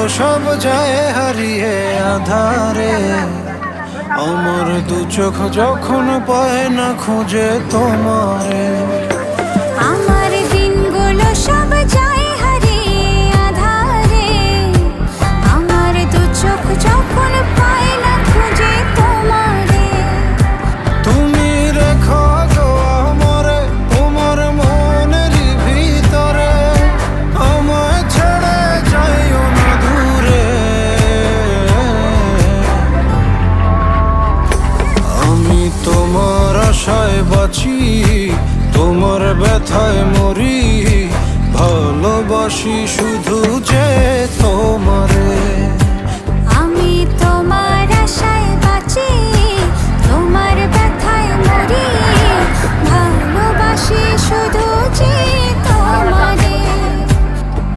সব যায় হারিয়ে আধারে। আমার দু চোখ যখন পায় না খুঁজে তোমারে। আমার দিনগুলো সব যায় হারিয়ে আঁধারে। আমার দু চোখ যখন পায় না খুঁজে তোমারে। তুমি রেখো গো আমারে তোমার মনেরই ভিতরে, আমায় ছেড়ে যাইও না দূরে। আমি তোমার আশায় বাঁচি, তোমার ব্যথায় মরি, ভালোবাসি শুধু যে